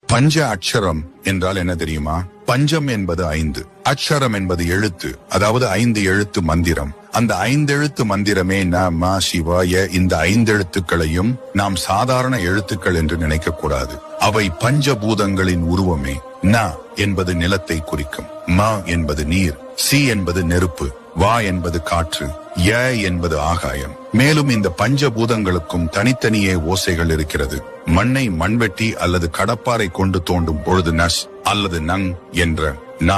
பஞ்ச அக்ஷரம் என்றால் என்ன தெரியுமா? பஞ்சம் என்பது 5, அக்ஷரம் என்பது எழுத்து, அதாவது 5 எழுத்து மந்திரம். அந்த 5 எழுத்து மந்திரமே நம சிவாய. இந்த 5 எழுத்துக்களையும் நாம் சாதாரண எழுத்துக்கள் என்று நினைக்க கூடாது. அவை பஞ்சபூதங்களின் உருவமே. ந என்பது நிலத்தை குறிக்கும், ம என்பது நீர், சி என்பது நெருப்பு, வா என்பது காற்று, ய என்பது ஆகாயம். மேலும் இந்த பஞ்சபூதங்களுக்கும் தனித்தனியே ஓசைகள் இருக்கிறது. மண்ணை மண்வெட்டி அல்லது கடப்பாரை கொண்டு தோண்டும் பொழுது நஸ் அல்லது நங் என்ற ந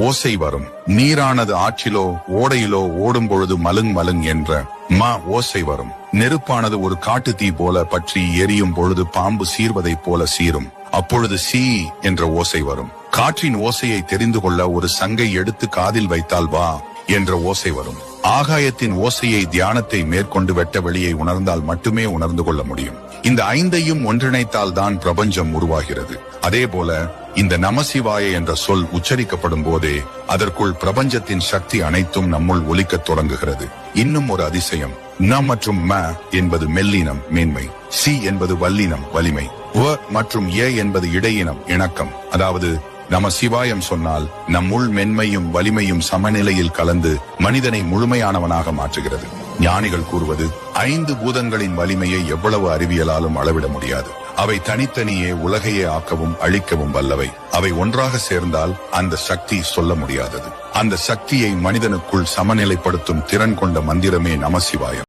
ஓசை வரும். நீரானது ஆற்றிலோ ஓடையிலோ ஓடும் பொழுது மலுங் மலுங் என்ற ம ஓசை வரும். நெருப்பானது ஒரு காட்டு தீ போல பற்றி எரியும் பொழுது பாம்பு சீர்வதைப் போல சீரும். அப்பொழுது சி என்ற ஓசை வரும். காற்றின் ஓசையை தெரிந்து கொள்ள ஒரு சங்கை எடுத்து காதில் வைத்தால் வா என்ற ஓசை வரும். ஆகாயத்தின் ஓசையை தியானத்தை மேற்கொண்டு வெட்ட வெளியை உணர்ந்தால் மட்டுமே உணர்ந்து கொள்ள முடியும். இந்த 5ஐயும் ஒன்றிணைத்தால் தான் பிரபஞ்சம் உருவாகிறது. அதே போல இந்த நமசிவாய என்ற சொல் உச்சரிக்கப்படும் போதே அதற்குள் பிரபஞ்சத்தின் சக்தி அனைத்தும் நம்முள் ஒலிக்கத் தொடங்குகிறது. இன்னும் ஒரு அதிசயம், ந மற்றும் ம என்பது மெல்லினம் மேன்மை, சி என்பது வல்லினம் வலிமை, வ மற்றும் ஏ என்பது இடையினம் இணக்கம். அதாவது நம சிவாயம் சொன்னால் நம்முள் மென்மையும் வலிமையும் சமநிலையில் கலந்து மனிதனை முழுமையானவனாக மாற்றுகிறது. ஞானிகள் கூறுவது 5 பூதங்களின் வலிமையை எவ்வளவு அறிவியலாலும் அளவிட முடியாது. அவை தனித்தனியே உலகையே ஆக்கவும் அழிக்கவும் வல்லவை. அவை ஒன்றாக சேர்ந்தால் அந்த சக்தி சொல்ல முடியாதது. அந்த சக்தியை மனிதனுக்குள் சமநிலைப்படுத்தும் திறன் கொண்ட மந்திரமே நமசிவாயம்.